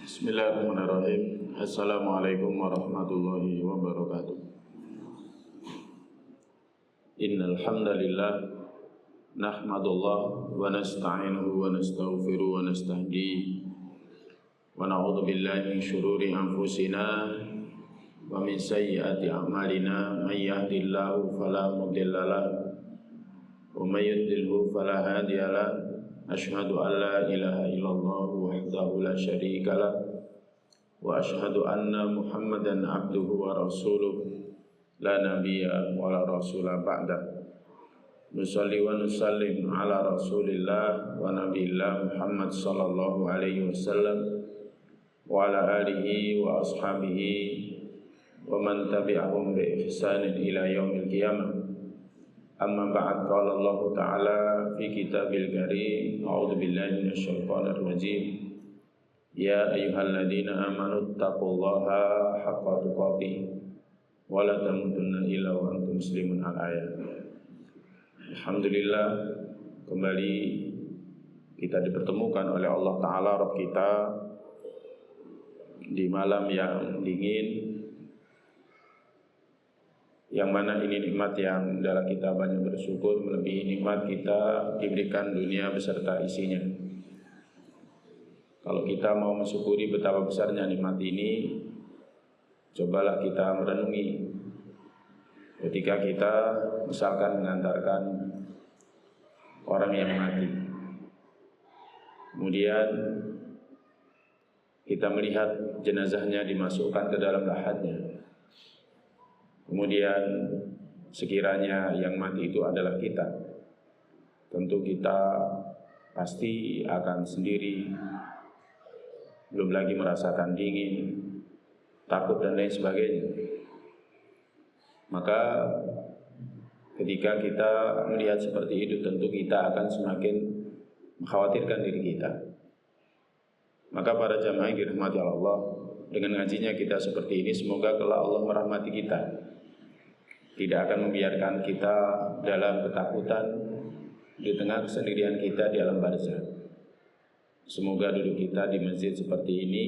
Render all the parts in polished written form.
Bismillahirrahmanirrahim. Assalamualaikum warahmatullahi wabarakatuh. Innal hamdalillah nahmadullah wa nasta'inuhu wa nastaghfiruh wa nastahdiih wa na'udzu billahi min shururi anfusina wa min sayyiati a'malina may yahdihillahu fala mudilla lahu wa may yudlilhu fala hadiya lahu. Asyhadu an la ilaha illallah wahdahu la syarika lah wa asyhadu anna Muhammadan abduhu wa rasuluh la nabiyya wa la rasula ba'da. Nusalli wa nusallim ala rasulillah wa nabiyillah Muhammad sallallahu alaihi wasallam wa ala alihi wa ashabihi wa man tabi'ahum bi ihsanin ila yaumil qiyamah. Amma ba'd, qala Allah Ta'ala fi kitabil karim, a'udzu billahi minasyaitonir rajim. Ya ayyuhalladzina amanu taqullaha haqqa tuqatih wa la tamutunna illa wa antum muslimun. Al-ayat. Alhamdulillah, kembali kita dipertemukan oleh Allah Ta'ala Rabb kita di malam yang dingin, yang mana ini nikmat yang adalah kita banyak bersyukur, melebihi nikmat kita diberikan dunia beserta isinya. Kalau kita mau mensyukuri betapa besarnya nikmat ini, cobalah kita merenungi ketika kita misalkan mengantarkan orang yang mati, kemudian kita melihat jenazahnya dimasukkan ke dalam lahatnya. Kemudian sekiranya yang mati itu adalah kita, tentu kita pasti akan sendiri, belum lagi merasakan dingin, takut dan lain sebagainya. Maka ketika kita melihat seperti itu, tentu kita akan semakin mengkhawatirkan diri kita. Maka para jamaah yang dirahmati Allah, dengan ngajinya kita seperti ini, semoga kelak Allah merahmati kita, tidak akan membiarkan kita dalam ketakutan di tengah kesendirian kita di alam barzakh. Semoga duduk kita di masjid seperti ini,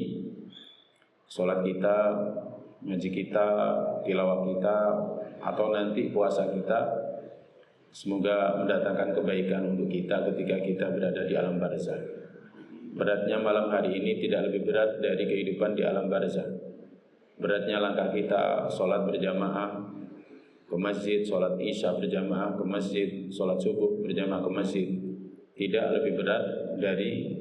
sholat kita, ngaji kita, tilawah kita, atau nanti puasa kita, semoga mendatangkan kebaikan untuk kita ketika kita berada di alam barzakh. Beratnya malam hari ini tidak lebih berat dari kehidupan di alam barzakh. Beratnya langkah kita sholat berjamaah ke masjid, sholat isya berjamaah ke masjid, sholat subuh berjamaah ke masjid, tidak lebih berat dari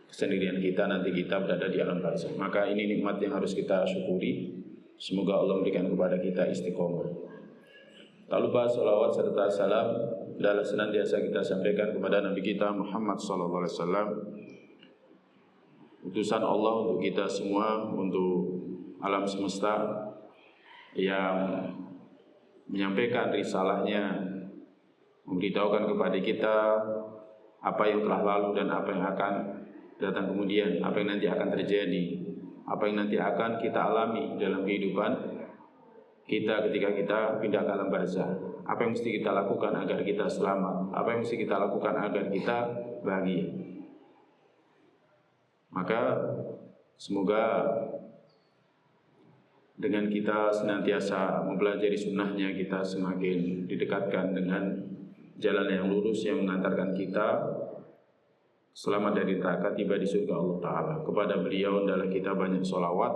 kesendirian kita nanti kita berada di alam barzakh. Maka ini nikmat yang harus kita syukuri. Semoga Allah memberikan kepada kita istiqomah. Tak lupa salawat serta salam adalah senantiasa kita sampaikan kepada Nabi kita Muhammad sallallahu alaihi wasallam, utusan Allah untuk kita semua, untuk alam semesta, yang menyampaikan risalahnya, memberitahukan kepada kita apa yang telah lalu dan apa yang akan datang kemudian, apa yang nanti akan terjadi, apa yang nanti akan kita alami dalam kehidupan kita ketika kita pindah ke alam barzakh. Apa yang mesti kita lakukan agar kita selamat, apa yang mesti kita lakukan agar kita bahagia. Maka semoga dengan kita senantiasa mempelajari sunnahnya, kita semakin didekatkan dengan jalan yang lurus yang mengantarkan kita selamat dari neraka, tiba di surga Allah Ta'ala. Kepada beliau adalah kita banyak sholawat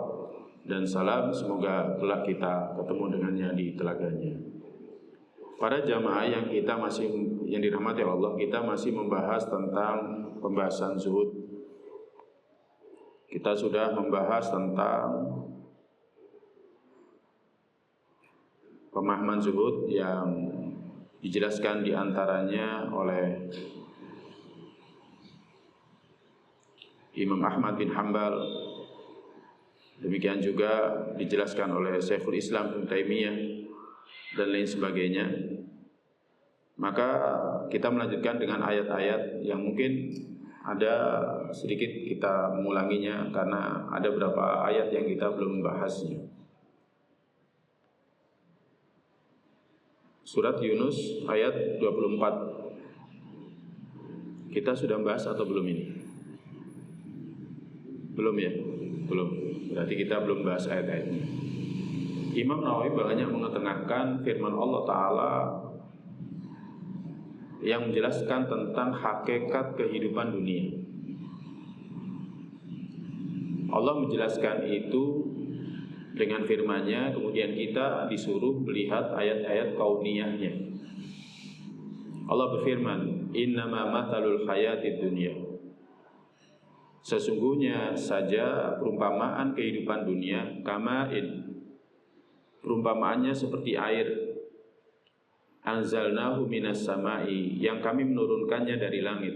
dan salam, semoga kelak kita ketemu dengannya di telaganya. Para jamaah yang dirahmati Allah, kita masih membahas tentang pembahasan zuhud. Kita sudah membahas tentang pemahaman zuhud yang dijelaskan diantaranya oleh Imam Ahmad bin Hanbal, demikian juga dijelaskan oleh Syekhul Islam Ibnu Taimiyah dan lain sebagainya. Maka kita melanjutkan dengan ayat-ayat yang mungkin ada sedikit kita mengulanginya karena ada beberapa ayat yang kita belum membahasnya. Surat Yunus ayat 24. Kita sudah bahas atau belum ini? Belum ya? Belum. Berarti kita belum bahas ayat-ayatnya. Imam Nawawi banyak mengetengahkan firman Allah Ta'ala yang menjelaskan tentang hakikat kehidupan dunia. Allah menjelaskan itu dengan firman-Nya, kemudian kita disuruh melihat ayat-ayat kauniyahnya. Allah berfirman, "Innama mathalul hayatid dunya." Sesungguhnya saja perumpamaan kehidupan dunia, kama'in, perumpamaannya seperti air, anzalnahu minas sama'i, yang kami menurunkannya dari langit.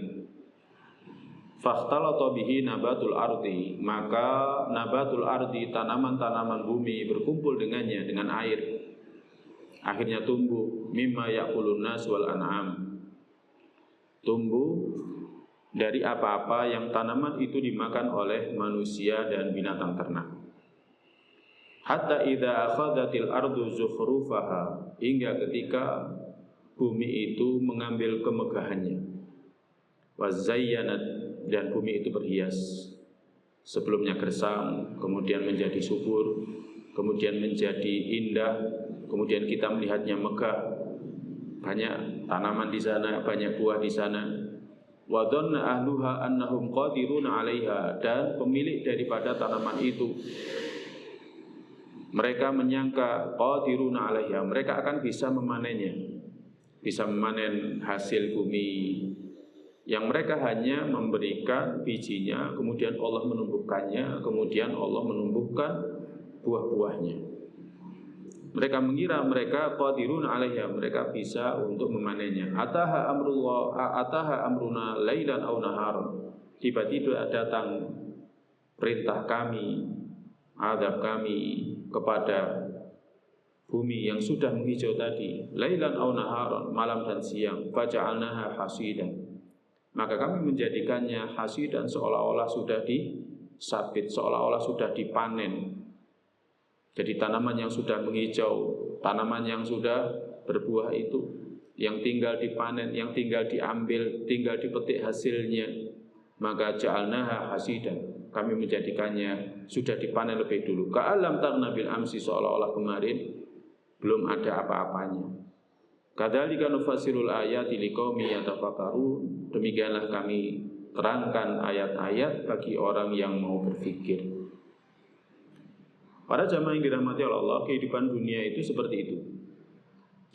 Fakhtalata bihi nabatul ardi, maka nabatul ardi, tanaman-tanaman bumi berkumpul dengannya, dengan air. Akhirnya tumbuh, mimma ya'kulun nas wal an'am, tumbuh dari apa-apa yang tanaman itu dimakan oleh manusia dan binatang ternak. Hatta idza akhadhatil ardu zukhrufaha, hingga ketika bumi itu mengambil kemegahannya. Wa zayyanat, dan bumi itu berhias. Sebelumnya gersang, kemudian menjadi subur, kemudian menjadi indah, kemudian kita melihatnya megah. Banyak tanaman di sana, banyak buah di sana. Wa dhanna ahluha annahum qadiruna 'alaiha, dan pemilik daripada tanaman itu, mereka menyangka qadiruna 'alaiha, mereka akan bisa memanennya, bisa memanen hasil bumi yang mereka hanya memberikan bijinya, kemudian Allah menumbuhkannya, kemudian Allah menumbuhkan buah-buahnya. Mereka mengira mereka qadirun 'alaiha, mereka bisa untuk memanennya. Ataha amruna lailan aw naharan, tiba-tiba datang perintah kami, azab kami kepada bumi yang sudah menghijau tadi, lailan aw naharan, malam dan siang, faja'alnaha hasidan, maka kami menjadikannya hasidan, seolah-olah sudah disabit, seolah-olah sudah dipanen. Jadi tanaman yang sudah menghijau, tanaman yang sudah berbuah itu, yang tinggal dipanen, yang tinggal diambil, tinggal dipetik hasilnya, maka ja'alnaha hasidan, kami menjadikannya sudah dipanen lebih dulu. Ka'alam taghna bil amsi, seolah-olah kemarin belum ada apa-apanya. Kadzalika nufassirul ayati liqaumi yatafakkarun, demikianlah kami terangkan ayat-ayat bagi orang yang mau berpikir. Para jamaah yang dirahmati Allah, kehidupan dunia itu seperti itu.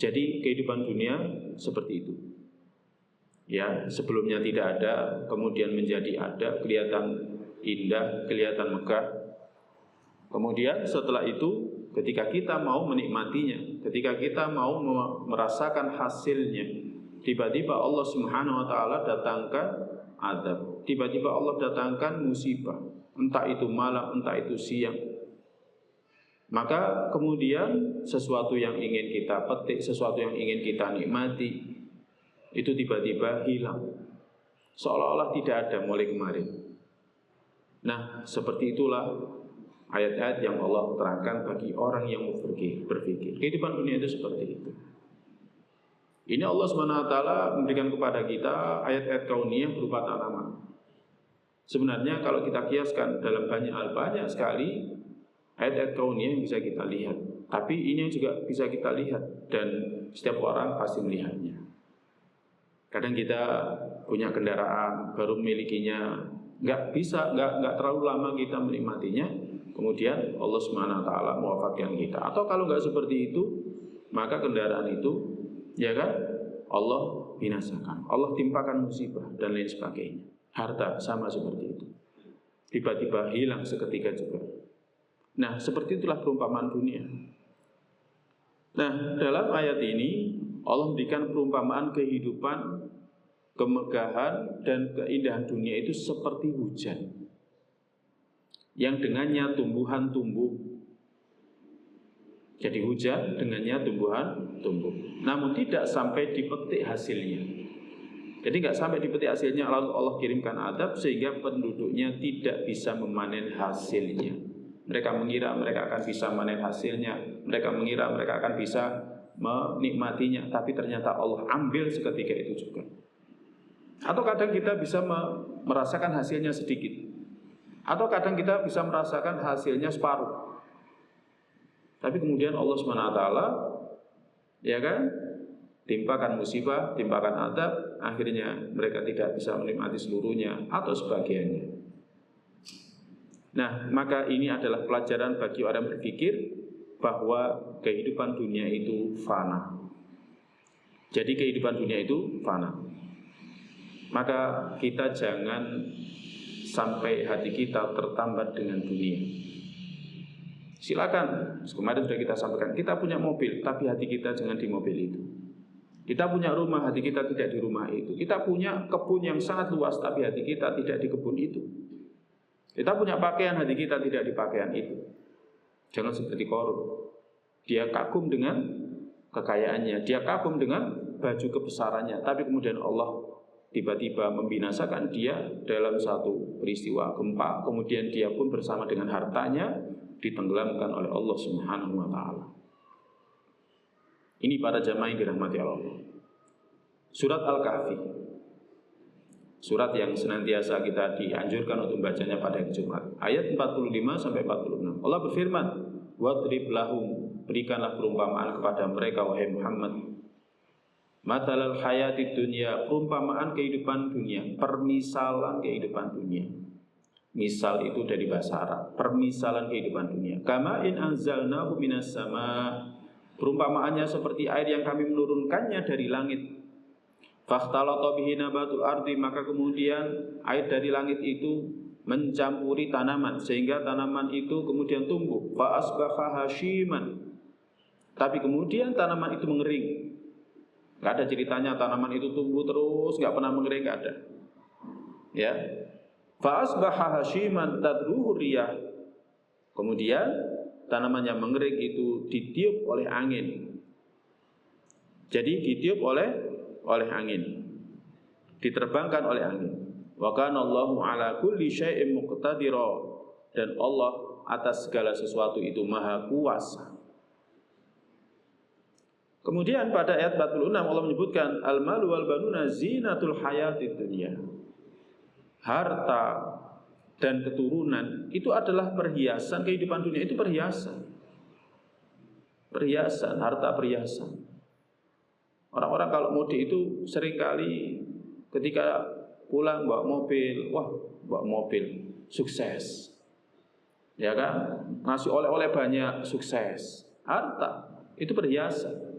Jadi kehidupan dunia seperti itu. Ya, sebelumnya tidak ada, kemudian menjadi ada, kelihatan indah, kelihatan megah. Kemudian setelah itu, ketika kita mau menikmatinya, ketika kita mau merasakan hasilnya, tiba-tiba Allah Subhanahu wa taala datangkan azab. Tiba-tiba Allah datangkan musibah, entah itu malam, entah itu siang. Maka kemudian sesuatu yang ingin kita petik, sesuatu yang ingin kita nikmati, itu tiba-tiba hilang, seolah-olah tidak ada mulai kemarin. Nah, seperti itulah ayat-ayat yang Allah terangkan bagi orang yang mau berpikir. Kehidupan dunia itu seperti itu. Ini Allah SWT memberikan kepada kita ayat-ayat kauniyah berupa tanaman. Sebenarnya kalau kita kiaskan dalam banyak sekali ayat-ayat kauniyah yang bisa kita lihat. Tapi ini juga bisa kita lihat, dan setiap orang pasti melihatnya. Kadang kita punya kendaraan, baru memilikinya, nggak terlalu lama kita menikmatinya, kemudian Allah SWT mewafatkan kita. Atau kalau nggak seperti itu, maka kendaraan itu, ya kan, Allah binasakan, Allah timpakan musibah dan lain sebagainya. Harta sama seperti itu, tiba-tiba hilang seketika juga. Nah, seperti itulah perumpamaan dunia. Nah, dalam ayat ini Allah memberikan perumpamaan kehidupan, kemegahan dan keindahan dunia itu seperti hujan yang dengannya tumbuhan tumbuh. Jadi hujan dengannya tumbuhan tumbuh, namun tidak sampai dipetik hasilnya. Jadi nggak sampai dipetik hasilnya, lalu Allah kirimkan azab sehingga penduduknya tidak bisa memanen hasilnya. Mereka mengira mereka akan bisa memanen hasilnya, mereka mengira mereka akan bisa menikmatinya, tapi ternyata Allah ambil seketika itu juga. Atau kadang kita bisa merasakan hasilnya sedikit, Atau kadang kita bisa merasakan hasilnya separuh. Tapi kemudian Allah SWT, ya kan, timpakan musibah, timpakan adab, akhirnya mereka tidak bisa menikmati seluruhnya atau sebagiannya. Nah, maka ini adalah pelajaran bagi orang berpikir bahwa kehidupan dunia itu fana. Jadi kehidupan dunia itu fana. Maka kita jangan sampai hati kita tertambat dengan dunia. Silakan, kemarin sudah kita sampaikan, kita punya mobil, tapi hati kita jangan di mobil itu. Kita punya rumah, hati kita tidak di rumah itu. Kita punya kebun yang sangat luas, tapi hati kita tidak di kebun itu. Kita punya pakaian, hati kita tidak di pakaian itu. Jangan seperti Qarun. Dia kagum dengan kekayaannya, dia kagum dengan baju kebesarannya, tapi kemudian Allah tiba-tiba membinasakan dia dalam satu peristiwa gempa. Kemudian dia pun bersama dengan hartanya ditenggelamkan oleh Allah Subhanahu wa ta'ala. Ini para jamaah yang dirahmati Allah. Surat Al-Kahfi, surat yang senantiasa kita dianjurkan untuk membacanya pada hari Jumat. Ayat 45 sampai 46. Allah berfirman, "Wadrib lahum," berikanlah perumpamaan kepada mereka wahai Muhammad. Matalal hayatid dunia, perumpamaan kehidupan dunia, permisalan kehidupan dunia. Misal itu dari bahasa Arab, permisalan kehidupan dunia. Kama in anzalnahu minas sama, perumpamaannya seperti air yang kami menurunkannya dari langit. Fakhtalata bihi nabatul ardi, maka kemudian air dari langit itu mencampuri tanaman sehingga tanaman itu kemudian tumbuh. Fa asbaha hashiman, tapi kemudian tanaman itu mengering. Gak ada ceritanya tanaman itu tumbuh terus, gak pernah mengering, gak ada. Ya, fa asbaha hashiman tadruhu riyah. Kemudian tanaman yang mengering itu ditiup oleh angin. Jadi ditiup oleh angin, diterbangkan oleh angin. Wa kana Allahu ala kulli syai'in muqtadira, dan Allah atas segala sesuatu itu maha kuasa. Kemudian pada ayat 46 Allah menyebutkan al-malu wal banuna zinatul hayatid dunya. Harta dan keturunan itu adalah perhiasan kehidupan dunia, itu perhiasan. Perhiasan, harta perhiasan. Orang-orang kalau mudik itu seringkali ketika pulang bawa mobil, wah, bawa mobil, sukses. Ya kan? Ngasih oleh-oleh banyak, sukses. Harta itu perhiasan.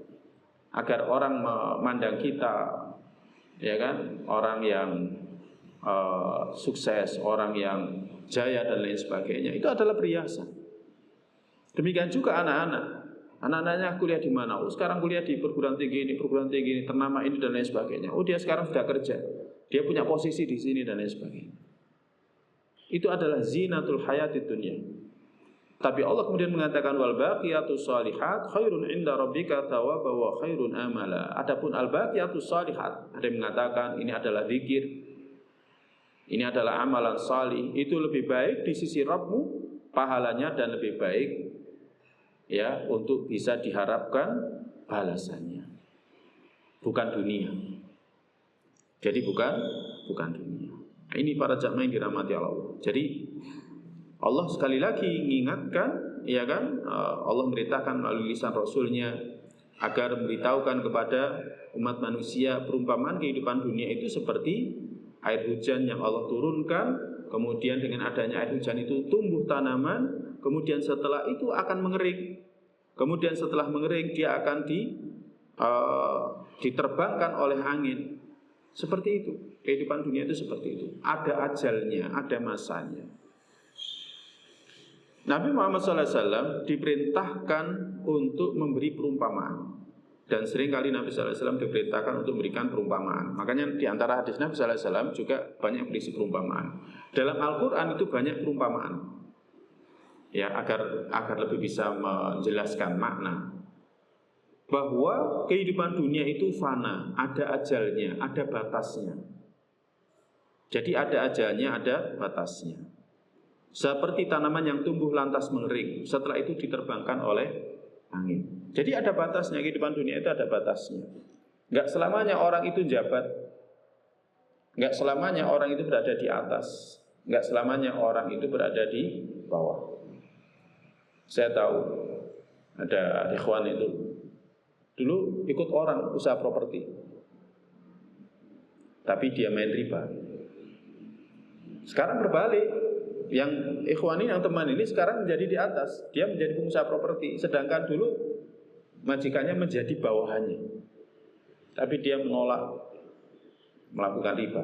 Agar orang memandang kita, ya kan, orang yang sukses, orang yang jaya dan lain sebagainya, itu adalah perhiasan. Demikian juga anak-anak. Anak-anaknya kuliah di mana? Oh, sekarang kuliah di perguruan tinggi ini, ternama ini dan lain sebagainya. Oh, dia sekarang sudah kerja, dia punya posisi di sini dan lain sebagainya. Itu adalah zinatul hayatid dunya. Tapi Allah kemudian mengatakan wal baqiyatus shalihat khairun 'inda rabbika thawaban wa khairun amala. Adapun al baqiyatus shalihat, ada yang mengatakan ini adalah zikir, ini adalah amalan salih, itu lebih baik di sisi Rabbmu pahalanya dan lebih baik ya untuk bisa diharapkan balasannya. Bukan dunia. Jadi bukan dunia. Nah, ini para jamaah yang dirahmati Allah. Jadi Allah sekali lagi mengingatkan, ya kan, Allah merintahkan melalui lisan Rasulnya agar memberitahukan kepada umat manusia perumpamaan kehidupan dunia itu seperti air hujan yang Allah turunkan. Kemudian dengan adanya air hujan itu tumbuh tanaman, kemudian setelah itu akan mengering. Kemudian setelah mengering dia akan diterbangkan oleh angin. Seperti itu, kehidupan dunia itu seperti itu. Ada ajalnya, ada masanya. Nabi Muhammad SAW diperintahkan untuk memberi perumpamaan. Dan seringkali Nabi SAW diperintahkan untuk memberikan perumpamaan. Makanya di antara hadis Nabi SAW juga banyak berisi perumpamaan. Dalam Al-Quran itu banyak perumpamaan. Ya, agar lebih bisa menjelaskan makna. Bahwa kehidupan dunia itu fana, ada ajalnya, ada batasnya. Jadi ada ajalnya, ada batasnya. Seperti tanaman yang tumbuh lantas mengering, setelah itu diterbangkan oleh angin. Jadi ada batasnya, kehidupan dunia itu ada batasnya. Enggak selamanya orang itu jabat, enggak selamanya orang itu berada di atas. Enggak selamanya orang itu berada di bawah. Saya tahu ada ikhwan itu dulu ikut orang usaha properti, tapi dia main riba. Sekarang berbalik, yang ikhwan ini, yang teman ini sekarang menjadi di atas, dia menjadi pengusaha properti, sedangkan dulu majikannya menjadi bawahannya, tapi dia menolak melakukan riba.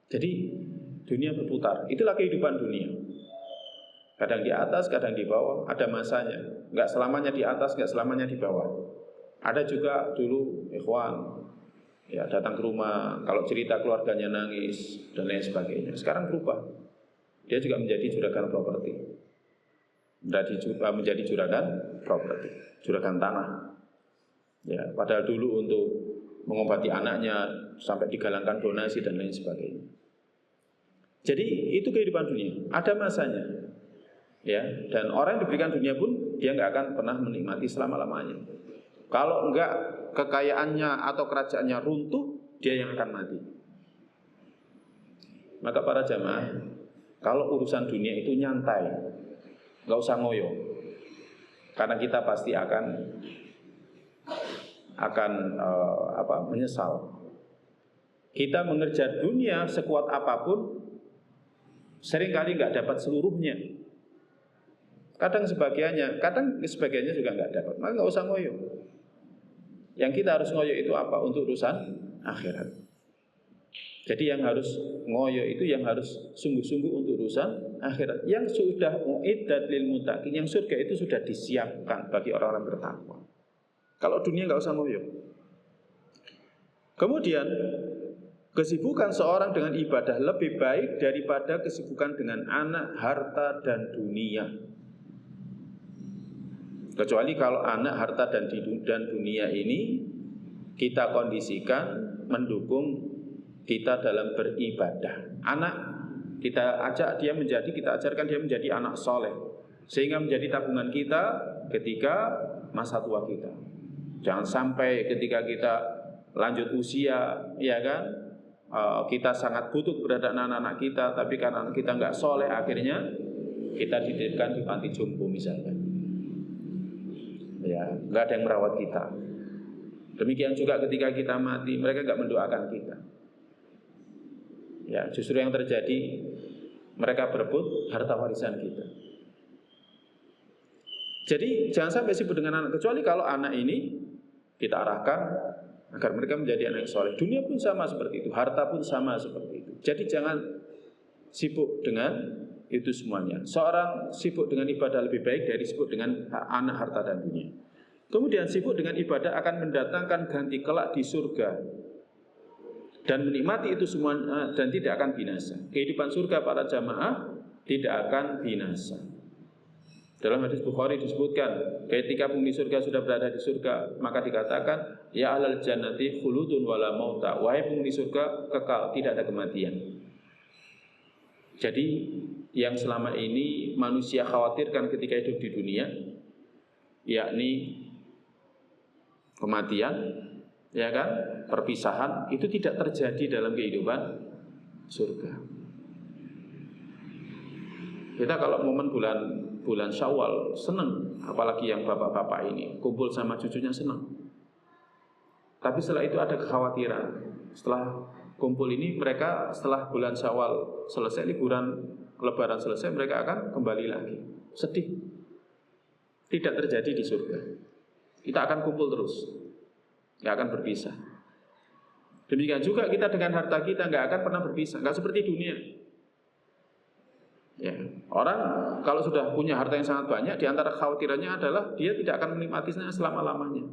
Jadi dunia berputar, itulah kehidupan dunia. Kadang di atas, kadang di bawah, ada masanya. Enggak selamanya di atas, enggak selamanya di bawah. Ada juga dulu ikhwan ya datang ke rumah, kalau cerita keluarganya nangis dan lain sebagainya. Sekarang berubah, dia juga menjadi juragan properti, menjadi juragan properti, juragan tanah. Ya, padahal dulu untuk mengobati anaknya sampai digalangkan donasi dan lain sebagainya. Jadi itu kehidupan dunia, ada masanya. Ya, dan orang yang diberikan dunia pun dia nggak akan pernah menikmati selama-lamanya. Kalau enggak kekayaannya atau kerajaannya runtuh, dia yang akan mati. Maka para jamaah, kalau urusan dunia itu nyantai, nggak usah ngoyo, karena kita pasti akan menyesal. Kita mengejar dunia sekuat apapun, seringkali nggak dapat seluruhnya. Kadang sebagiannya juga nggak dapat. Maka nggak usah ngoyo. Yang kita harus ngoyo itu apa? Untuk urusan akhirat. Jadi yang harus ngoyo itu yang harus sungguh-sungguh untuk urusan akhirat. Yang sudah mu'iddat lil muttaqin, yang surga itu sudah disiapkan bagi orang-orang bertakwa. Kalau dunia nggak usah ngoyo. Kemudian kesibukan seorang dengan ibadah lebih baik daripada kesibukan dengan anak, harta, dan dunia. Kecuali kalau anak, harta, dan dunia ini kita kondisikan mendukung kita dalam beribadah. Anak kita ajarkan dia menjadi anak soleh, sehingga menjadi tabungan kita ketika masa tua kita. Jangan sampai ketika kita lanjut usia, ya kan, kita sangat butuh keberadaan anak-anak kita, tapi karena anak kita nggak soleh, akhirnya kita dititipkan di panti jompo misalnya. Ya, nggak ada yang merawat kita. Demikian juga ketika kita mati, mereka nggak mendoakan kita. Ya, justru yang terjadi, mereka berebut harta warisan kita. Jadi jangan sampai sibuk dengan anak, kecuali kalau anak ini kita arahkan agar mereka menjadi anak yang soleh. Dunia pun sama seperti itu, harta pun sama seperti itu. Jadi jangan sibuk dengan itu semuanya. Seorang sibuk dengan ibadah lebih baik dari sibuk dengan anak, harta, dan dunia. Kemudian sibuk dengan ibadah akan mendatangkan ganti kelak di surga dan menikmati itu semua dan tidak akan binasa. Kehidupan surga para jamaah tidak akan binasa. Dalam hadis Bukhari disebutkan, ketika penghuni surga sudah berada di surga, maka dikatakan, ya ahlal jannati khuludun wala mauta, wahai penghuni surga kekal, tidak ada kematian. Jadi yang selama ini manusia khawatirkan ketika hidup di dunia, yakni kematian, ya kan, perpisahan, itu tidak terjadi dalam kehidupan surga. Kita kalau momen bulan Syawal senang, apalagi yang bapak-bapak ini kumpul sama cucunya senang. Tapi setelah itu ada kekhawatiran. Setelah kumpul ini mereka setelah bulan Syawal selesai, liburan Lebaran selesai, mereka akan kembali lagi. Sedih. Tidak terjadi di surga. Kita akan kumpul terus, nggak akan berpisah. Demikian juga kita dengan harta kita nggak akan pernah berpisah, nggak seperti dunia. Ya, orang kalau sudah punya harta yang sangat banyak, di antara kekhawatirannya adalah dia tidak akan menikmatinya selama-lamanya.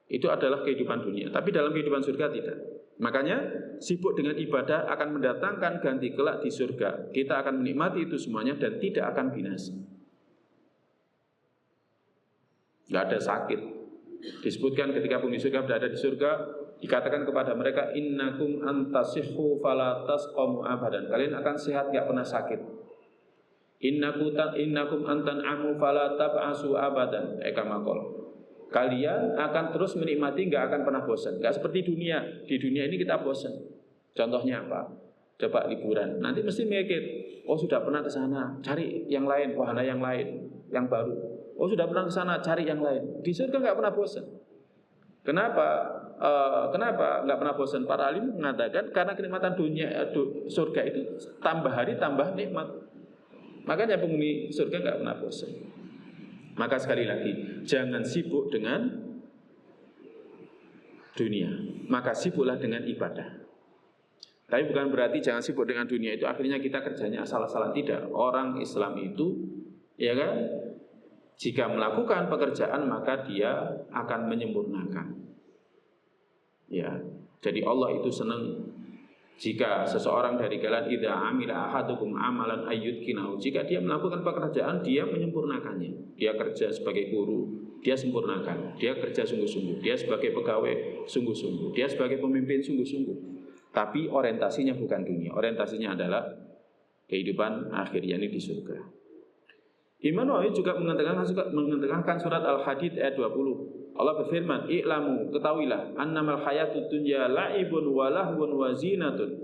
Itu adalah kehidupan dunia. Tapi dalam kehidupan surga tidak. Makanya sibuk dengan ibadah akan mendatangkan ganti kelak di surga. Kita akan menikmati itu semuanya dan tidak akan binasa. Gak ada sakit. Disebutkan ketika penghuni surga berada di surga, dikatakan kepada mereka, innakum antasihhu fala tasqamu abadan. Kalian akan sehat, gak pernah sakit. Innakum antan'amu fala tab'asu abadan. Ekamakol. Kalian akan terus menikmati, gak akan pernah bosan. Gak seperti dunia. Di dunia ini kita bosan. Contohnya apa? Coba liburan, nanti mesti mikir, oh sudah pernah ke sana, cari yang lain, wahana yang lain, yang baru. Oh sudah pernah ke sana, cari yang lain. Di surga nggak pernah bosan. Kenapa? Kenapa nggak pernah bosan? Para alim mengatakan karena kenikmatan surga itu tambah hari tambah nikmat. Makanya penghuni surga nggak pernah bosan. Maka sekali lagi, jangan sibuk dengan dunia, maka sibuklah dengan ibadah. Tapi bukan berarti jangan sibuk dengan dunia itu akhirnya kita kerjanya asal-asalan. Tidak. Orang Islam itu, ya kan, jika melakukan pekerjaan maka dia akan menyempurnakan. Ya, jadi Allah itu senang jika seseorang dari kalian idza amila ahadukum amalan ayyudkinahu, jika dia melakukan pekerjaan dia menyempurnakannya. Dia kerja sebagai guru, dia sempurnakan. Dia kerja sungguh-sungguh. Dia sebagai pegawai sungguh-sungguh. Dia sebagai pemimpin sungguh-sungguh. Tapi orientasinya bukan dunia, orientasinya adalah kehidupan akhir, yakni di surga. Imam Nawawi juga mengetengahkan surat Al-Hadid ayat 20. Allah berfirman, "I'lamu, ketahuilah, annamal hayatud dunya la'ibun wa lahwun wa zinatun."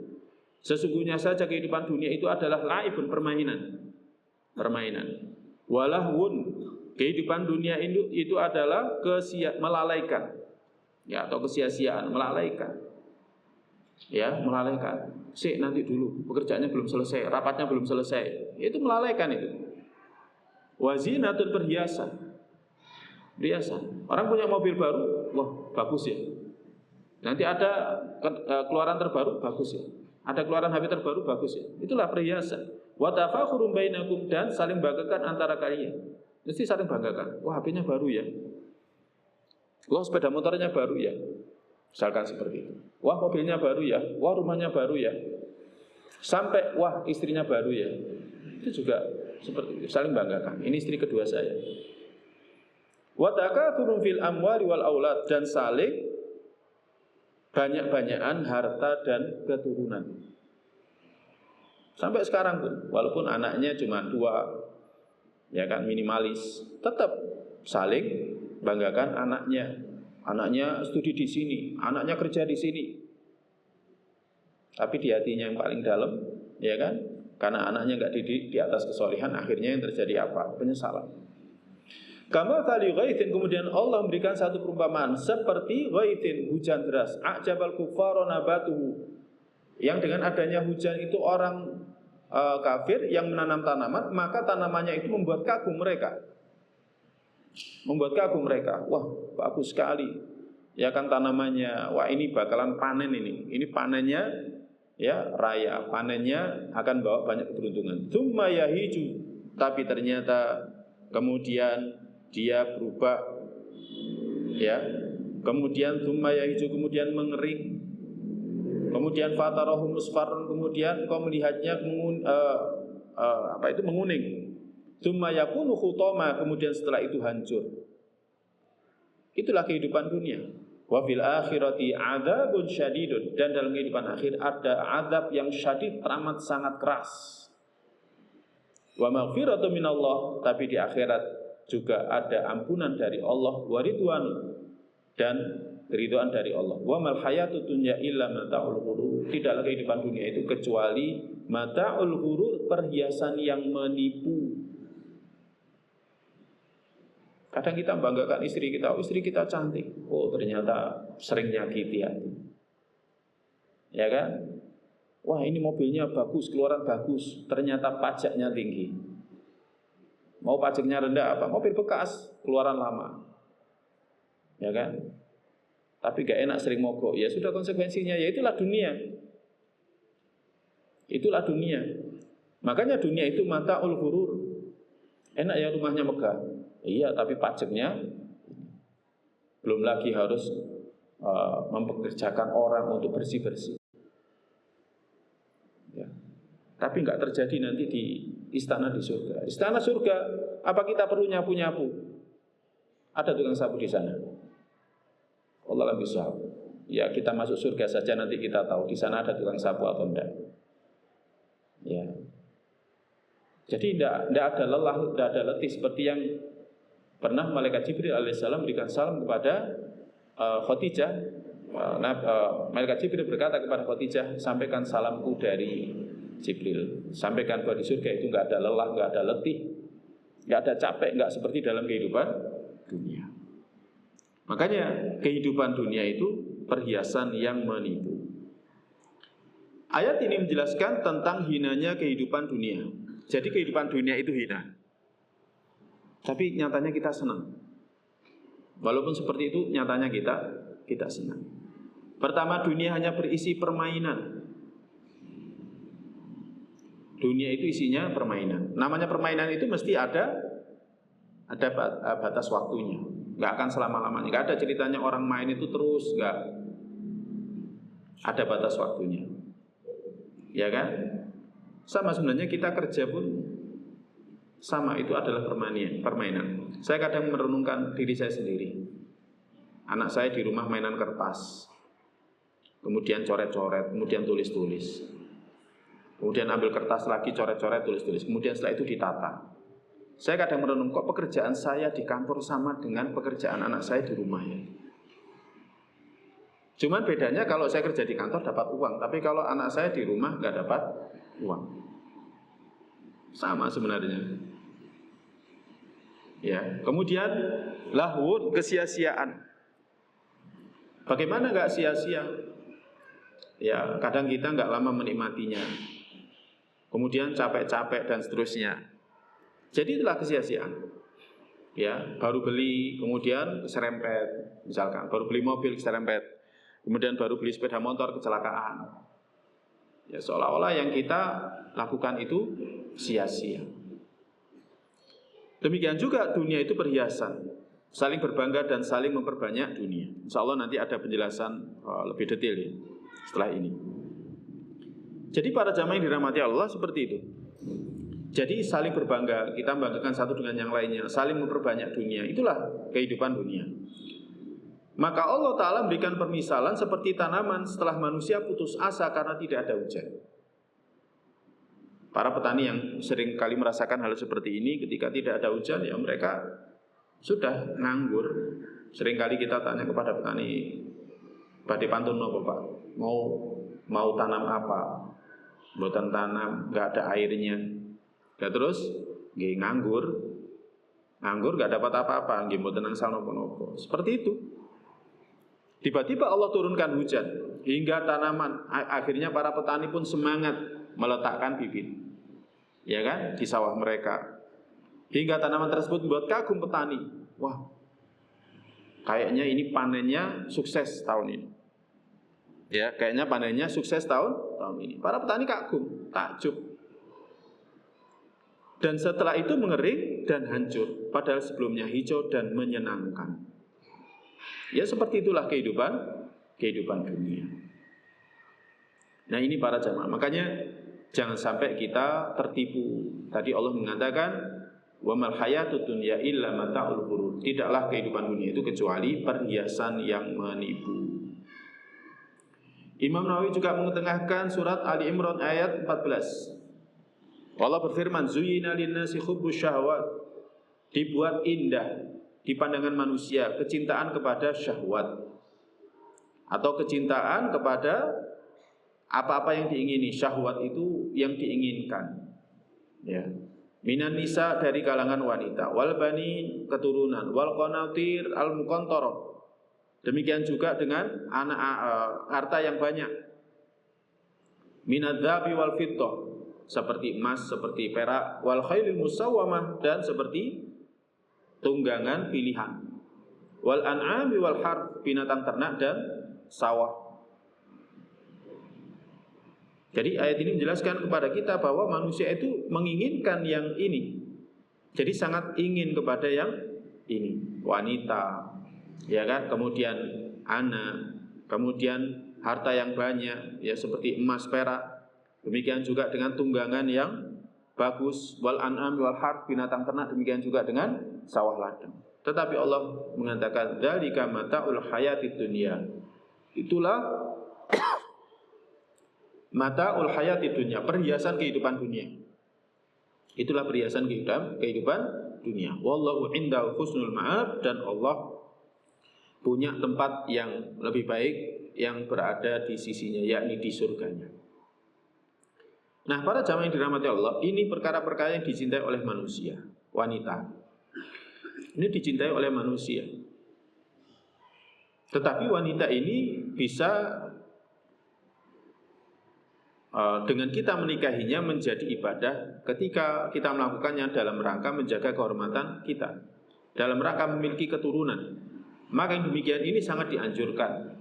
Sesungguhnya saja kehidupan dunia itu adalah la'ibun, permainan. Wa lahwun, kehidupan dunia itu adalah melalaikan. Ya, atau kesia-siaan, melalaikan. Ya, melalaikan. Nanti dulu, pekerjaannya belum selesai, rapatnya belum selesai. Itu melalaikan itu. Wazinatun, perhiasan. Orang punya mobil baru, wah bagus ya. Nanti ada keluaran terbaru, bagus ya. Ada keluaran HP terbaru, bagus ya. Itulah perhiasan. Wa tafakhurun bainakum, dan saling banggakan antara kalian. Mesti saling banggakan. Wah, HP-nya baru ya. Wah, sepeda motornya baru ya. Misalkan seperti itu. Wah, mobilnya baru ya. Wah, rumahnya baru ya. Sampai wah, istrinya baru ya. Itu juga seperti itu, saling banggakan. Ini istri kedua saya. Wa takatsurun fil amwali wal aulad, dan saling banyak-banyakan harta dan keturunan. Sampai sekarang pun, walaupun anaknya cuma 2, ya kan, minimalis, tetap saling banggakan anaknya. Anaknya studi di sini, anaknya kerja di sini. Tapi di hatinya yang paling dalam, ya kan, karena anaknya nggak didik di atas kesolehan, akhirnya yang terjadi apa? Penyesalan. Kama tali ghaithin, kemudian Allah memberikan satu perumpamaan seperti ghaithin, hujan deras, a'jabal kuffara nabatuhu, yang dengan adanya hujan itu orang kafir yang menanam tanaman, maka tanamannya itu membuat kagum mereka. Wah, bagus sekali. Ya kan tanamannya, wah ini bakalan panen ini. Ini panennya ya raya, panennya akan bawa banyak keberuntungan. Tsumma yahiju, tapi ternyata kemudian dia berubah, ya. Kemudian tsumma yahiju, kemudian mengering. Kemudian fatarahu musfarrun, kemudian kau melihatnya menguning. Tsumma yakunu khutama, kemudian setelah itu hancur. Itulah kehidupan dunia. Wa fil akhirati adzabun syadidun, dan dalam kehidupan akhir ada azab yang syadid, teramat sangat keras. Wa maghfiratu minallah, tapi di akhirat juga ada ampunan dari Allah, wa ridwan, dan keridhaan dari Allah. Wa mal hayatud dunya illa mata'ul ghurur, tidaklah kehidupan dunia itu kecuali mata'ul ghurur, perhiasan yang menipu. Kadang kita banggakan istri kita, oh istri kita cantik, oh ternyata sering nyakiti hati. Ya kan? Wah ini mobilnya bagus, keluaran bagus, ternyata pajaknya tinggi. Mau pajaknya rendah apa? Mobil bekas, keluaran lama. Ya kan? Tapi gak enak, sering mogok. Ya sudah, konsekuensinya, ya itulah dunia. Itulah dunia. Makanya dunia itu mata'ul ghurur. Enak ya rumahnya megah. Iya, tapi pajaknya belum lagi harus mempekerjakan orang untuk bersih-bersih. Ya. Tapi nggak terjadi nanti di istana di surga. Istana surga, apa kita perlu nyapu-nyapu? Ada tukang sapu di sana. Allah lebih sahab. Ya kita masuk surga saja nanti kita tahu di sana ada tukang sapu atau enggak. Ya. Jadi tidak ada lelah, tidak ada letih seperti yang pernah malaikat Jibril alaihissalam berikan salam kepada Khadijah Malaikat Jibril berkata kepada Khadijah, sampaikan salamku dari Jibril, sampaikan bahwa di surga itu nggak ada lelah, nggak ada letih, nggak ada capek, nggak seperti dalam kehidupan dunia. Makanya kehidupan dunia itu perhiasan yang menipu. Ayat ini menjelaskan tentang hinanya kehidupan dunia. Jadi kehidupan dunia itu hina, tapi nyatanya kita senang. Walaupun seperti itu, nyatanya kita senang. Pertama, dunia hanya berisi permainan. Dunia itu isinya permainan. Namanya permainan itu mesti ada batas waktunya. Nggak akan selama-lamanya. Nggak ada ceritanya orang main itu terus, nggak. Ada batas waktunya. Ya kan? Sama sebenarnya kita kerja pun sama, itu adalah permainan. Saya kadang merenungkan diri saya sendiri. Anak saya di rumah mainan kertas, kemudian coret-coret, kemudian tulis-tulis, kemudian ambil kertas lagi, coret-coret, tulis-tulis, kemudian setelah itu ditata. Saya kadang merenung, kok pekerjaan saya di kantor sama dengan pekerjaan anak saya di rumah ya. Cuman bedanya kalau saya kerja di kantor dapat uang, tapi kalau anak saya di rumah nggak dapat uang. Sama sebenarnya. Ya, kemudian lahun, kesia-siaan. Bagaimana nggak sia-sia? Ya, kadang kita nggak lama menikmatinya. Kemudian capek-capek dan seterusnya. Jadi itulah kesia-siaan. Ya, baru beli, kemudian keserempet, misalkan baru beli mobil keserempet, kemudian baru beli sepeda motor kecelakaan. Ya, seolah-olah yang kita lakukan itu sia-sia. Demikian juga dunia itu perhiasan, saling berbangga dan saling memperbanyak dunia. Insya Allah nanti ada penjelasan lebih detail ya, setelah ini. Jadi para jamaah yang dirahmati Allah seperti itu. Jadi saling berbangga, kita membanggakan satu dengan yang lainnya, saling memperbanyak dunia. Itulah kehidupan dunia. Maka Allah Ta'ala memberikan permisalan seperti tanaman setelah manusia putus asa karena tidak ada hujan. Para petani yang sering kali merasakan hal seperti ini, ketika tidak ada hujan, ya mereka sudah nganggur. Sering kali kita tanya kepada petani, badhe pantun napa Pak? Mau tanam apa? Mboten tanam, nggak ada airnya. Ya terus, nggih nganggur, nggak dapat apa-apa, nggih mboten angsal napa-napa. Seperti itu. Tiba-tiba Allah turunkan hujan hingga tanaman, akhirnya para petani pun semangat meletakkan bibit. Ya kan, di sawah mereka. Hingga tanaman tersebut membuat kagum petani. Wah, kayaknya ini panennya sukses tahun ini. Ya, kayaknya panennya sukses tahun ini. Para petani kagum, takjub. Dan setelah itu mengering dan hancur, padahal sebelumnya hijau dan menyenangkan. Ya, seperti itulah kehidupan dunia. Nah, ini para jamaah. Makanya jangan sampai kita tertipu. Tadi Allah mengatakan, wa mal hayatud dunya illa mata'ul ghurur. Tidaklah kehidupan dunia itu kecuali perhiasan yang menipu. Imam Nawawi juga mengetengahkan surat Ali Imran ayat 14. Allah berfirman, zuyyina lin-nasi hubbus syahwat. Dibuat indah di pandangan manusia kecintaan kepada syahwat atau kecintaan kepada apa-apa yang diingini. Syahwat itu yang diinginkan. Ya. Minan nisa dari kalangan wanita, wal bani keturunan, wal qanatir al muqantarah. Demikian juga dengan harta yang banyak. Minadzabi wal fiddah, seperti emas, seperti perak, wal khailil musawwamah, dan seperti tunggangan pilihan. Wal an'ami wal harth, binatang ternak dan sawah. Jadi ayat ini menjelaskan kepada kita bahwa manusia itu menginginkan yang ini. Jadi sangat ingin kepada yang ini. Wanita, ya kan? Kemudian anak, kemudian harta yang banyak, ya seperti emas, perak. Demikian juga dengan tunggangan yang bagus, wal an'am wal harth, binatang ternak, demikian juga dengan sawah ladang. Tetapi Allah mengatakan dzalika mata'ul hayatid dunya. Itulah mata'ul hayatid dunya, perhiasan kehidupan dunia. Itulah perhiasan kehidupan dunia. Wallahu indahu husnul ma'ab, dan Allah punya tempat yang lebih baik yang berada di sisinya, yakni di surganya. Nah, para jamaah yang dirahmati Allah, ini perkara-perkara yang dicintai oleh manusia, wanita. Ini dicintai oleh manusia. Tetapi wanita ini bisa dengan kita menikahinya menjadi ibadah ketika kita melakukannya dalam rangka menjaga kehormatan kita, dalam rangka memiliki keturunan. Maka yang demikian ini sangat dianjurkan.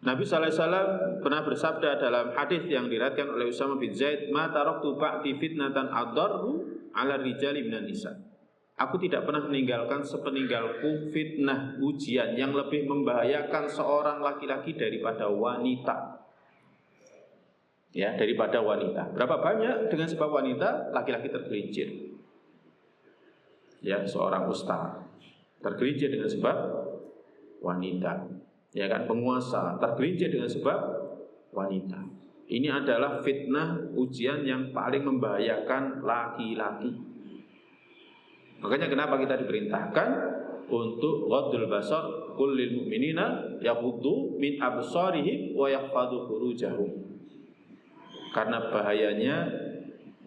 Nabi SAW pernah bersabda dalam hadis yang diriwayatkan oleh Usama bin Zaid, "Ma taraktu ba'di fitnatan adarru 'ala rijali minan nisa." Aku tidak pernah meninggalkan sepeninggalku fitnah, ujian yang lebih membahayakan seorang laki-laki daripada wanita. Ya, daripada wanita. Berapa banyak dengan sebab wanita laki-laki tergelincir. Ya, seorang ustaz tergelincir dengan sebab wanita. Ya kan, penguasa tergelincir dengan sebab wanita. Ini adalah fitnah, ujian yang paling membahayakan laki-laki. Makanya kenapa kita diperintahkan untuk ghaddul basar, qul lil mu'minina yaghuddu min absarihim wa yahfadzu furujahum. Karena bahayanya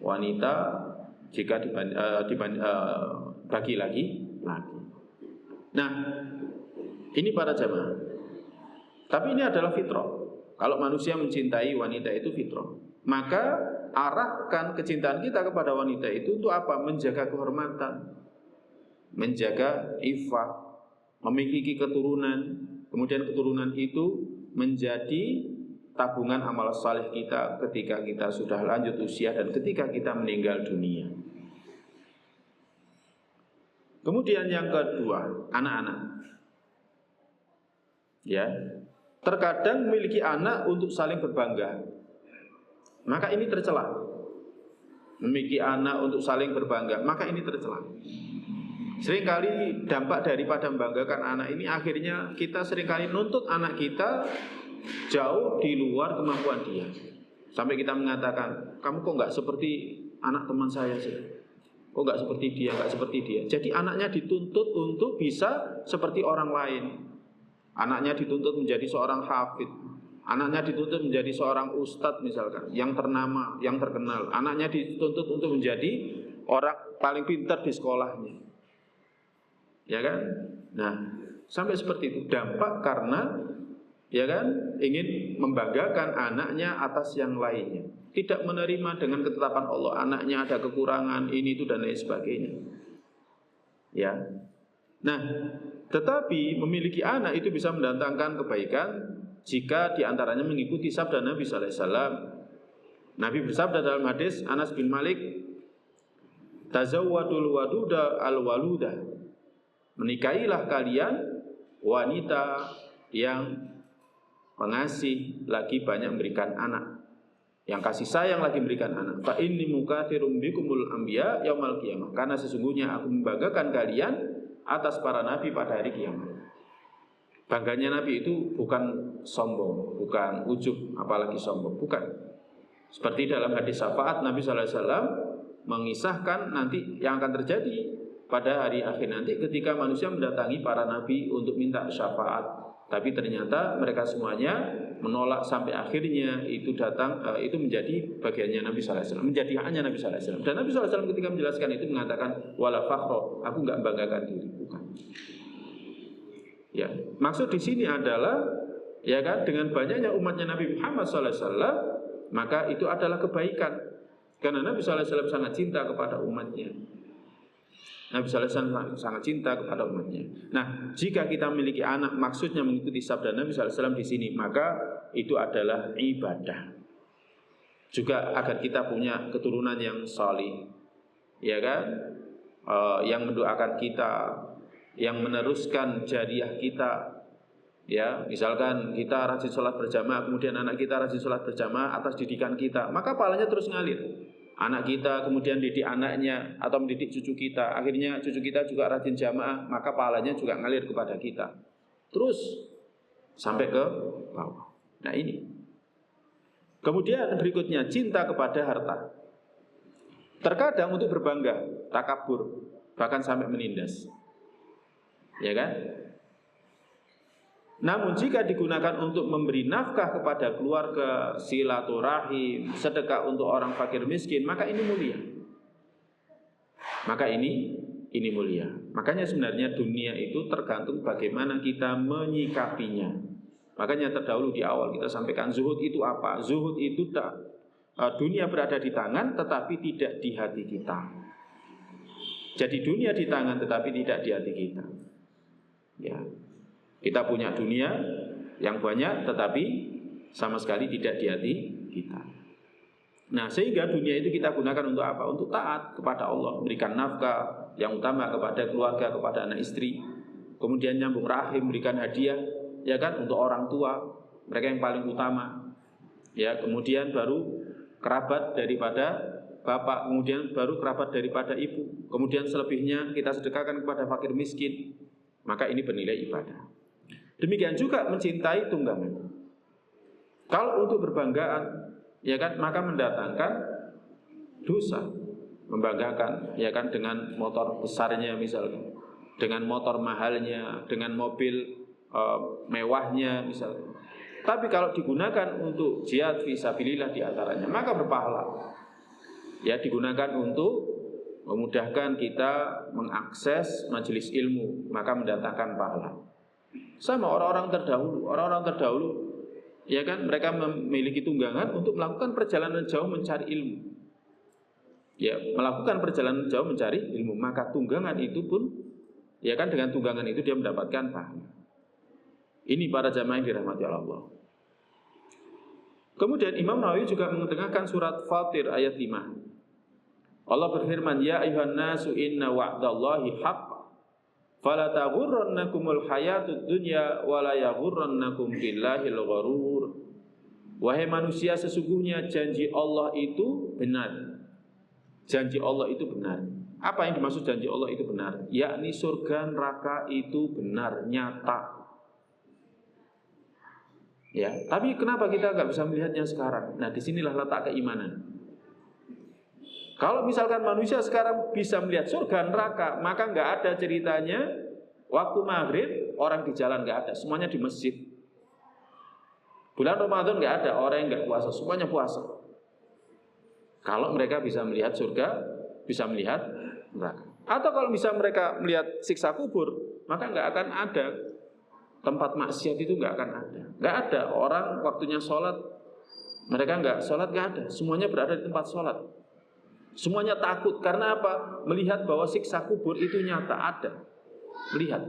wanita jika bagi laki. Nah, ini para jamaah. Tapi ini adalah fitrah. Kalau manusia mencintai wanita itu fitrah. Maka arahkan kecintaan kita kepada wanita itu untuk apa? Menjaga kehormatan, menjaga iffah, memiliki keturunan. Kemudian keturunan itu menjadi tabungan amal saleh kita ketika kita sudah lanjut usia dan ketika kita meninggal dunia. Kemudian yang kedua, anak-anak. Ya, terkadang memiliki anak untuk saling berbangga. Maka ini tercela. Memiliki anak untuk saling berbangga, maka ini tercela. Seringkali dampak daripada membanggakan anak ini akhirnya kita seringkali nuntut anak kita jauh di luar kemampuan dia. Sampai kita mengatakan, kamu kok nggak seperti anak teman saya sih? Kok nggak seperti dia, nggak seperti dia. Jadi anaknya dituntut untuk bisa seperti orang lain. Anaknya dituntut menjadi seorang hafid. Anaknya dituntut menjadi seorang ustadz misalkan, yang ternama, yang terkenal. Anaknya dituntut untuk menjadi orang paling pintar di sekolahnya. Ya kan? Nah, sampai seperti itu. Dampak karena, ya kan, ingin membanggakan anaknya atas yang lainnya. Tidak menerima dengan ketetapan Allah, anaknya ada kekurangan, ini, itu, dan lain sebagainya. Ya. Nah, tetapi memiliki anak itu bisa mendatangkan kebaikan jika diantaranya mengikuti sabda Nabi Sallallahu Alaihi Wasallam. Nabi bersabda dalam hadis Anas bin Malik, "Tazawwadul waduda al-waluda." Menikahilah kalian wanita yang pengasih, lagi banyak memberikan anak, yang kasih sayang lagi memberikan anak. Fa inni mukatsirum bikumul anbiya yaumal qiyamah. Karena sesungguhnya aku membanggakan kalian atas para nabi pada hari kiamat. Bangganya nabi itu bukan sombong, bukan ujub, apalagi sombong, bukan. Seperti dalam hadis syafaat Nabi sallallahu alaihi wasallam mengisahkan nanti yang akan terjadi pada hari akhir nanti ketika manusia mendatangi para nabi untuk minta syafaat, tapi ternyata mereka semuanya menolak sampai akhirnya itu datang, itu menjadi bagiannya Nabi sallallahu alaihi wasallam, menjadi haknya Nabi sallallahu alaihi wasallam. Dan Nabi sallallahu alaihi wasallam ketika menjelaskan itu mengatakan wala fakhro, aku enggak membanggakan diri, bukan. Ya, maksud di sini adalah, ya kan, dengan banyaknya umatnya Nabi Muhammad sallallahu alaihi wasallam, maka itu adalah kebaikan. Karena Nabi sallallahu alaihi wasallam sangat cinta kepada umatnya. Nabi sallallahu alaihi wasallam sangat cinta kepada umatnya. Nah, jika kita memiliki anak, maksudnya mengikuti sabda Nabi sallallahu alaihi wasallam di sini, maka itu adalah ibadah. Juga agar kita punya keturunan yang salih, ya kan, yang mendoakan kita, yang meneruskan jariah kita. Ya, misalkan kita rajin sholat berjamaah, kemudian anak kita rajin sholat berjamaah atas didikan kita, maka pahalanya terus ngalir. Anak kita kemudian didik anaknya atau mendidik cucu kita, akhirnya cucu kita juga rajin jamaah, maka pahalanya juga ngalir kepada kita. Terus sampai ke bawah. Nah ini. Kemudian berikutnya cinta kepada harta. Terkadang untuk berbangga, takabur, bahkan sampai menindas. Ya kan? Namun jika digunakan untuk memberi nafkah kepada keluarga, silaturahim, sedekah untuk orang fakir miskin, maka ini mulia. Maka ini mulia. Makanya sebenarnya dunia itu tergantung bagaimana kita menyikapinya. Makanya terdahulu di awal kita sampaikan zuhud itu apa? Zuhud itu dunia berada di tangan tetapi tidak di hati kita. Jadi dunia di tangan tetapi tidak di hati kita. Ya. Kita punya dunia yang banyak tetapi sama sekali tidak di hati kita. Nah, sehingga dunia itu kita gunakan untuk apa? Untuk taat kepada Allah, memberikan nafkah yang utama kepada keluarga, kepada anak istri. Kemudian nyambung rahim, berikan hadiah, ya kan, untuk orang tua, mereka yang paling utama. Ya, kemudian baru kerabat daripada bapak, kemudian baru kerabat daripada ibu. Kemudian selebihnya kita sedekahkan kepada fakir miskin. Maka ini bernilai ibadah. Demikian juga mencintai tunggangan. Kalau untuk berbanggaan, ya kan, maka mendatangkan dosa. Membanggakan, ya kan, dengan motor besarnya misalnya, dengan motor mahalnya, dengan mobil mewahnya misalnya. Tapi kalau digunakan untuk jihad fisabilillah di antaranya, maka berpahala. Ya, digunakan untuk memudahkan kita mengakses majelis ilmu, maka mendatangkan pahala. Sama orang-orang terdahulu, ya kan, mereka memiliki tunggangan untuk melakukan perjalanan jauh mencari ilmu. Ya, melakukan perjalanan jauh mencari ilmu, maka tunggangan itu pun, ya kan, dengan tunggangan itu dia mendapatkan pahala. Ini para jamaah yang dirahmati Allah. Kemudian Imam Nawawi juga mengetengahkan surat Fatir ayat 5. Allah berfirman, ya ayuhan nasu inna wa'dallahi haqq fala taghurrannakumul hayatud dunya wala yaghurrannakum billahil gharur. Wahai manusia, sesungguhnya janji Allah itu benar. Janji Allah itu benar. Apa yang dimaksud janji Allah itu benar? Yakni surga neraka itu benar, nyata. Ya, tapi kenapa kita nggak bisa melihatnya sekarang? Nah, disinilah letak keimanan. Kalau misalkan manusia sekarang bisa melihat surga neraka, maka nggak ada ceritanya waktu maghrib orang di jalan, nggak ada, semuanya di masjid. Bulan Ramadan nggak ada orang yang nggak puasa, semuanya puasa. Kalau mereka bisa melihat surga, bisa melihat neraka. Atau kalau bisa mereka melihat siksa kubur, maka nggak akan ada tempat maksiat, itu nggak akan ada. Nggak ada orang waktunya sholat, mereka nggak sholat, nggak ada. Semuanya berada di tempat sholat. Semuanya takut, karena apa? Melihat bahwa siksa kubur itu nyata ada. Melihat.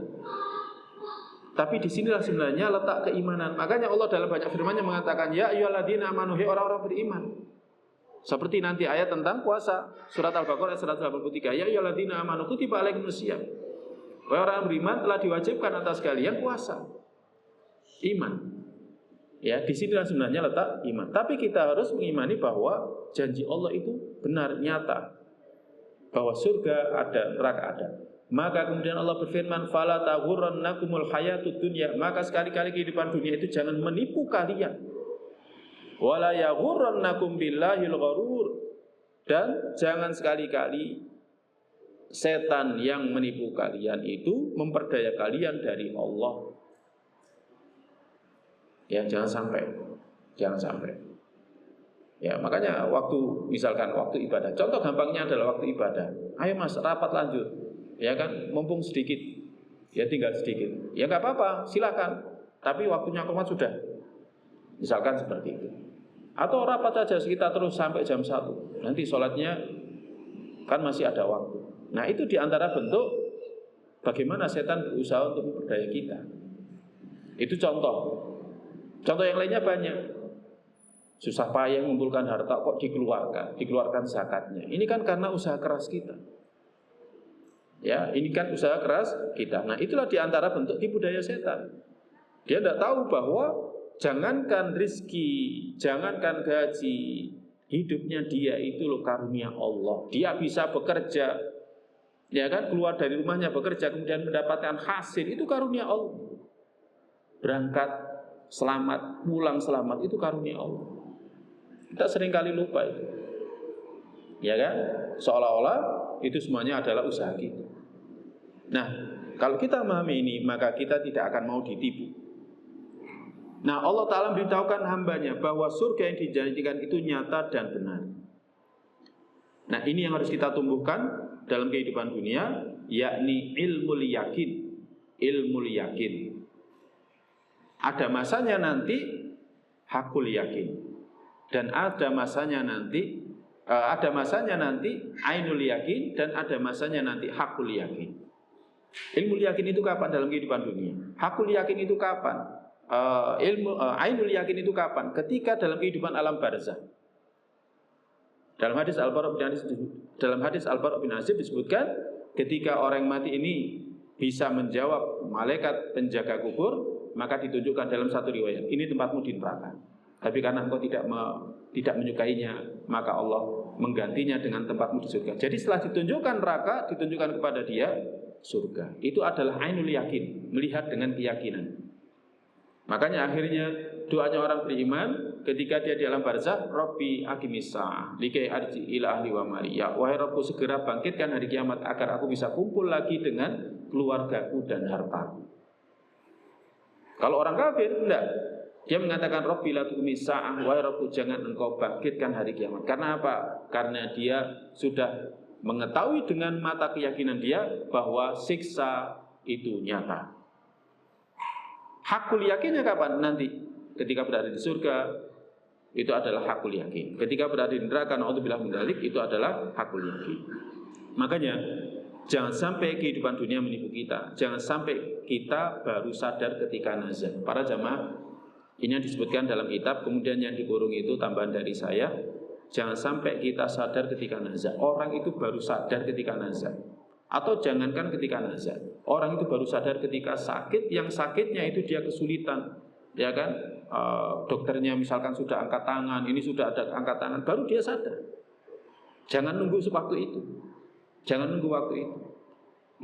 Tapi disinilah sebenarnya letak keimanan. Makanya Allah dalam banyak firman-Nya mengatakan, ya ayyuhalladzina amanu, hai orang-orang beriman. Seperti nanti ayat tentang puasa, surat Al-Baqarah ayat 183. Ya ayyuhalladzina amanu kutiba alaikumusiyam. Wahai orang beriman, telah diwajibkan atas kalian puasa. Iman. Ya, disinilah sebenarnya letak iman. Tapi kita harus mengimani bahwa janji Allah itu benar, nyata. Bahwa surga ada, neraka ada. Maka kemudian Allah berfirman, fala taghurrannakumul hayatud dunya. Maka sekali-kali kehidupan dunia itu jangan menipu kalian. Wala yaghurrannakum billahil gharur. Dan jangan sekali-kali setan yang menipu kalian itu memperdaya kalian dari Allah. Ya, jangan sampai. Ya, makanya misalkan waktu ibadah. Contoh gampangnya adalah waktu ibadah. Ayo mas, rapat lanjut. Ya kan, mumpung sedikit. Ya tinggal sedikit. Ya nggak apa-apa, silakan. Tapi waktunya komat sudah. Misalkan seperti itu. Atau rapat saja kita terus sampai jam 1. Nanti sholatnya kan masih ada waktu. Nah, itu diantara bentuk bagaimana setan berusaha untuk memperdaya kita. Itu contoh. Contoh yang lainnya banyak. Susah payah mengumpulkan harta kok dikeluarkan zakatnya. Ini kan karena usaha keras kita. Ya, ini kan usaha keras kita. Nah, itulah diantara bentuk tipu daya setan. Dia tidak tahu bahwa jangankan rizki, jangankan gaji, hidupnya dia itu loh karunia Allah. Dia bisa bekerja, ya kan, keluar dari rumahnya bekerja kemudian mendapatkan hasil, itu karunia Allah. Berangkat selamat, pulang selamat, itu karunia Allah. Kita seringkali lupa itu. Ya kan? Seolah-olah itu semuanya adalah usaha kita. Nah, kalau kita memahami ini, maka kita tidak akan mau ditipu. Nah, Allah Ta'ala memberitahukan hambanya bahwa surga yang dijanjikan itu nyata dan benar. Nah, ini yang harus kita tumbuhkan dalam kehidupan dunia, yakni ilmu yakin. Ilmu yakin. Ada masanya nanti hakul yakin. Dan ada masanya nanti ainul yakin, dan ada masanya nanti hakul yakin. Ilmu yakin itu kapan dalam kehidupan dunia? Hakul yakin itu kapan? Ainul yakin itu kapan? Ketika dalam kehidupan alam barzah. Dalam hadis Al-Bara' bin Azib disebutkan, ketika orang mati ini bisa menjawab malaikat penjaga kubur, maka ditunjukkan dalam satu riwayat, ini tempatmu di neraka. Tapi karena engkau tidak menyukainya, maka Allah menggantinya dengan tempatmu di surga. Jadi setelah ditunjukkan neraka, ditunjukkan kepada dia surga. Itu adalah ainul yakin, melihat dengan keyakinan. Makanya akhirnya doanya orang beriman ketika dia di alam barzah, Rabbi aqimis sa'ah likai arji ila ahli wa mali. Ya wahai Rabbku, segera bangkitkan hari kiamat agar aku bisa kumpul lagi dengan keluargaku dan hartaku. Kalau orang kafir enggak, dia mengatakan Rabbi la tuqimis sa'ah, wahai Rabbku jangan engkau bangkitkan hari kiamat. Karena apa? Karena dia sudah mengetahui dengan mata keyakinan dia bahwa siksa itu nyata. Hakul yakinnya kapan? Nanti ketika berada di surga, itu adalah hakul yakin. Ketika berada di neraka, naudzubillah min dzalik, itu adalah hakul yakin. Makanya jangan sampai kehidupan dunia menipu kita. Jangan sampai kita baru sadar ketika nazar. Para jamaah, ini yang disebutkan dalam kitab, kemudian yang dikurung itu tambahan dari saya. Jangan sampai kita sadar ketika nazar. Orang itu baru sadar ketika nazar. Atau jangankan ketika nazar, orang itu baru sadar ketika sakit, yang sakitnya itu dia kesulitan, ya kan? Dokternya misalkan sudah angkat tangan, ini sudah ada angkat tangan, baru dia sadar. Jangan nunggu waktu itu, jangan nunggu waktu itu.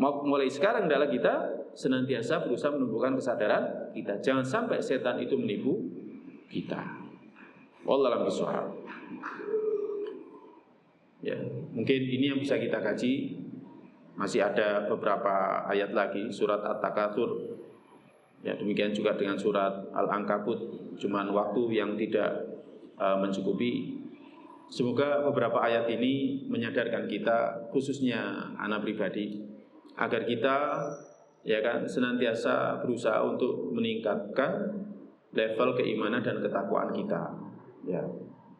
Mulai sekarang adalah kita senantiasa berusaha menumbuhkan kesadaran kita. Jangan sampai setan itu menipu kita. Wallahu a'lam bishawab. Ya, mungkin ini yang bisa kita kaji. Masih ada beberapa ayat lagi, surat At-Takatsur. Ya, demikian juga dengan surat Al-Ankabut. Cuman waktu yang tidak mencukupi. Semoga beberapa ayat ini menyadarkan kita, khususnya anak pribadi, agar kita ya kan senantiasa berusaha untuk meningkatkan level keimanan dan ketakwaan kita. Ya.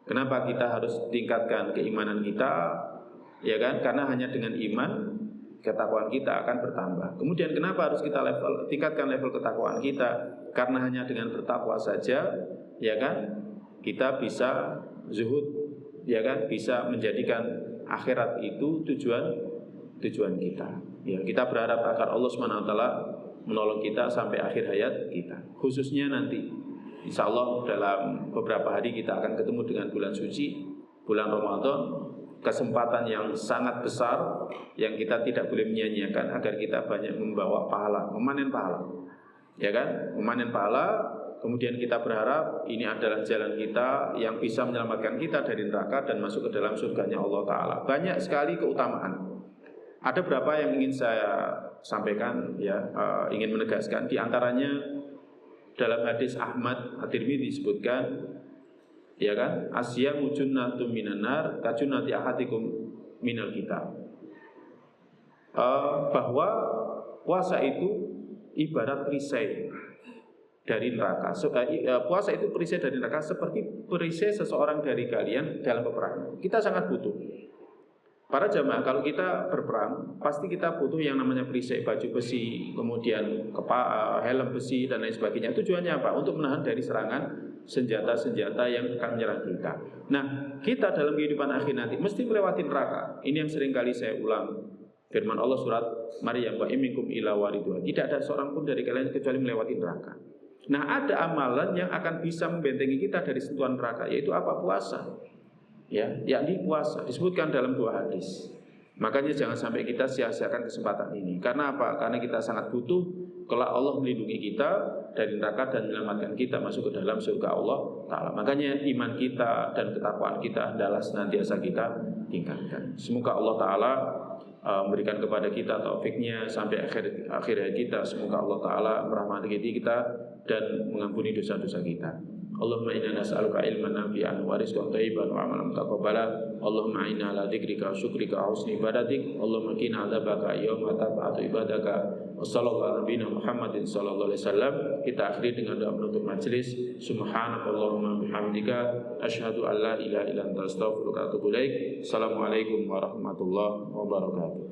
Kenapa kita harus tingkatkan keimanan kita? Ya kan? Karena hanya dengan iman ketakwaan kita akan bertambah. Kemudian kenapa harus kita tingkatkan level ketakwaan kita? Karena hanya dengan bertakwa saja, ya kan, kita bisa zuhud, ya kan, bisa menjadikan akhirat itu tujuan kita. Ya, kita berharap agar Allah SWT menolong kita sampai akhir hayat kita. Khususnya nanti, insya Allah dalam beberapa hari kita akan ketemu dengan bulan suci, bulan Ramadan. Kesempatan yang sangat besar yang kita tidak boleh menyia-nyiakan agar kita banyak membawa pahala, memanen pahala, ya kan, memanen pahala. Kemudian kita berharap ini adalah jalan kita yang bisa menyelamatkan kita dari neraka dan masuk ke dalam surganya Allah Ta'ala. Banyak sekali keutamaan. Ada beberapa yang ingin saya sampaikan, ya, ingin menegaskan. Di antaranya dalam hadis Ahmad At-Tirmidzi disebutkan, ya kan, asyamu junnatun minan nar kajunnati ahadikum minal kitab. Bahwa puasa itu ibarat perisai dari neraka. Puasa itu perisai dari neraka seperti perisai seseorang dari kalian dalam peperangan. Kita sangat butuh. Para jamaah, kalau kita berperang, pasti kita butuh yang namanya perisai, baju besi, kemudian helm besi dan lain sebagainya. Tujuannya apa? Untuk menahan dari serangan senjata-senjata yang akan menyerang kita. Nah, kita dalam kehidupan akhir nanti mesti melewati neraka. Ini yang sering kali saya ulang. Firman Allah surat Maryam, wa minkum illa waridha. Tidak ada seorang pun dari kalian kecuali melewati neraka. Nah, ada amalan yang akan bisa membentengi kita dari sentuhan neraka, yaitu apa? Puasa. Ya, yakni puasa. Disebutkan dalam 2 hadis. Makanya jangan sampai kita sia-siakan kesempatan ini. Karena apa? Karena kita sangat butuh kelak Allah melindungi kita dari neraka dan menyelamatkan kita masuk ke dalam surga Allah Ta'ala. Makanya iman kita dan ketakwaan kita adalah senantiasa kita tingkatkan. Semoga Allah Ta'ala memberikan kepada kita taufiknya sampai akhir hayat kita. Semoga Allah Ta'ala merahmati kita dan mengampuni dosa-dosa kita. Allahumma inna nas'aluka ilman nafi'an wa rizqan thayyiban wa amalan mutaqabbala. Allahumma inna ala dzikrika wa syukrika wa husni ibadatik. Allahumma qina adzabaka yauma tab'atu ibadaka. Wassallallahu ala nabiyina Muhammadin sallallahu alaihi wasallam. Kita akhiri dengan doa penutup majelis. Subhanakallahumma bihamdika asyhadu an la ilaha illa anta astaghfiruka wa atubu ilaik. Assalamualaikum warahmatullahi wabarakatuh.